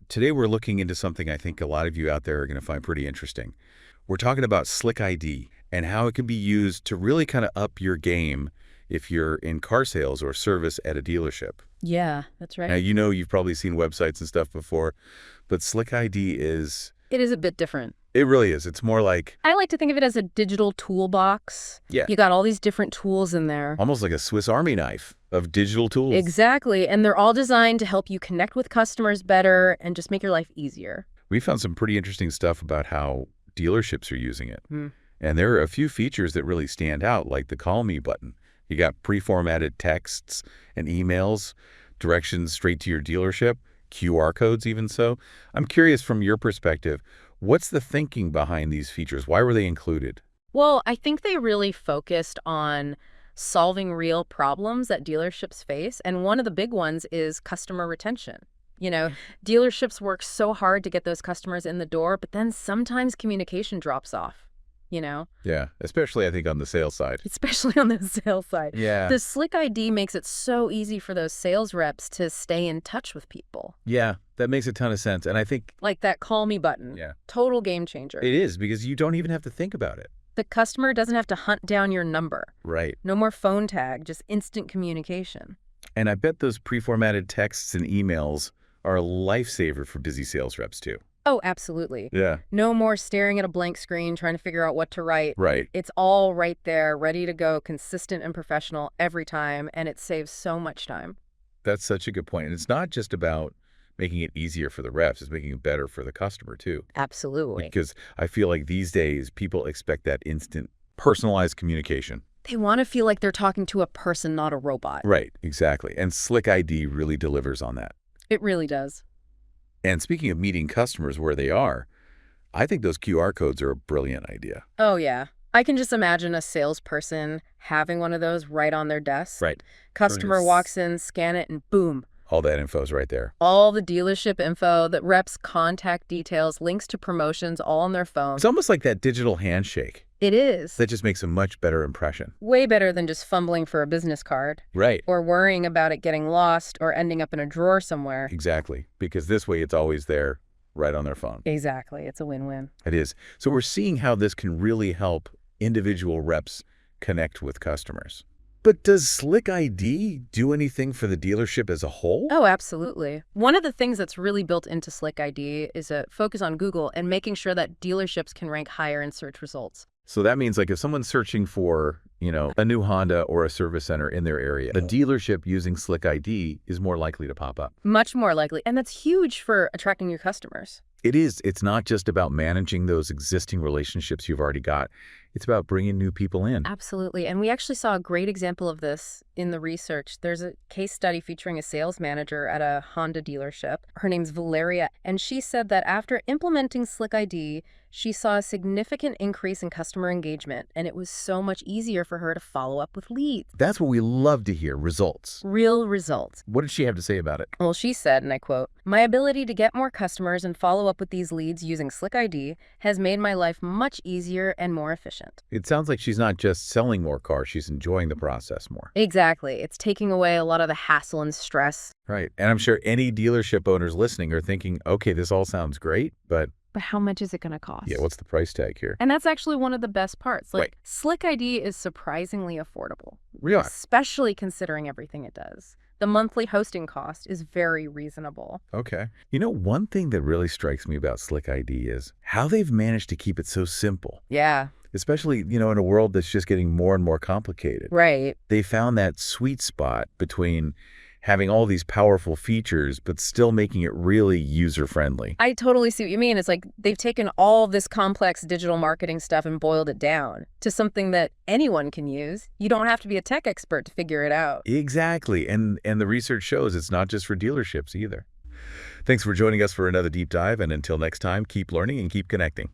Today we're looking into something I think a lot of you out there are going to find pretty interesting. We're talking about SlickID and how it can be used to really kind of up your game if you're in car sales or service at a dealership. Yeah, that's right. Now, you know you've probably seen websites and stuff before, but SlickID is... It is a bit different. It really is. It's more like... I like to think of it as a digital toolbox. Yeah. You got all these different tools in there. Almost like a Swiss Army knife of digital tools. Exactly, and they're all designed to help you connect with customers better and just make your life easier. We found some pretty interesting stuff about how dealerships are using it. Hmm. And there are a few features that really stand out, like the Call Me button. You got pre-formatted texts and emails, directions straight to your dealership, QR codes even so. I'm curious from your perspective, what's the thinking behind these features? Why were they included? Well, I think they really focused on solving real problems that dealerships face, and one of the big ones is customer retention. You know, dealerships work so hard to get those customers in the door, but then sometimes communication drops off, you know? Yeah, especially I think on the sales side. Especially on the sales side. Yeah. The SlickID makes it so easy for those sales reps to stay in touch with people. Yeah, that makes a ton of sense. And I think... Like that Call Me button. Yeah. Total game changer. It is, because you don't even have to think about it. The customer doesn't have to hunt down your number. Right. No more phone tag, just instant communication. And I bet those pre-formatted texts and emails are a lifesaver for busy sales reps too. Oh, absolutely. Yeah. No more staring at a blank screen trying to figure out what to write. Right. It's all right there, ready to go, consistent and professional every time, and it saves so much time. That's such a good point. And it's not just about making it easier for the reps, it's making it better for the customer too. Absolutely. Because I feel like these days people expect that instant personalized communication. They want to feel like they're talking to a person, not a robot. Right, exactly. And SlickID really delivers on that. It really does. And speaking of meeting customers where they are, I think those QR codes are a brilliant idea. Oh, yeah. I can just imagine a salesperson having one of those right on their desk. Right. Customer walks in, scan it, and boom. All that info's right there. All the dealership info, the reps' contact details, links to promotions, all on their phone. It's almost like that digital handshake. It is. That just makes a much better impression. Way better than just fumbling for a business card. Right. Or worrying about it getting lost or ending up in a drawer somewhere. Exactly. Because this way it's always there right on their phone. Exactly. It's a win-win. It is. So we're seeing how this can really help individual reps connect with customers. But does SlickID do anything for the dealership as a whole? Oh, absolutely. One of the things that's really built into SlickID is a focus on Google and making sure that dealerships can rank higher in search results. So that means like if someone's searching for, a new Honda or a service center in their area, a dealership using SlickID is more likely to pop up. Much more likely. And that's huge for attracting new customers. It is. It's not just about managing those existing relationships you've already got. It's about bringing new people in. Absolutely. And we actually saw a great example of this in the research. There's a case study featuring a sales manager at a Honda dealership. Her name's Valeria, and she said that after implementing SlickID, she saw a significant increase in customer engagement, and it was so much easier for her to follow up with leads. That's what we love to hear, results. Real results. What did she have to say about it? Well, she said, and I quote, "My ability to get more customers and follow up with these leads using SlickID has made my life much easier and more efficient." It sounds like she's not just selling more cars, she's enjoying the process more. Exactly. It's taking away a lot of the hassle and stress. Right. And I'm sure any dealership owners listening are thinking, okay, this all sounds great, but how much is it going to cost? yeah, what's the price tag here? And that's actually one of the best parts. Right. SlickID is surprisingly affordable. Really? Especially considering everything it does. The monthly hosting cost is very reasonable. Okay. One thing that really strikes me about SlickID is how they've managed to keep it so simple. Yeah. Especially, in a world that's just getting more and more complicated. Right. They found that sweet spot between having all these powerful features, but still making it really user-friendly. I totally see what you mean. It's like they've taken all this complex digital marketing stuff and boiled it down to something that anyone can use. You don't have to be a tech expert to figure it out. Exactly. And the research shows it's not just for dealerships either. Thanks for joining us for another deep dive. And until next time, keep learning and keep connecting.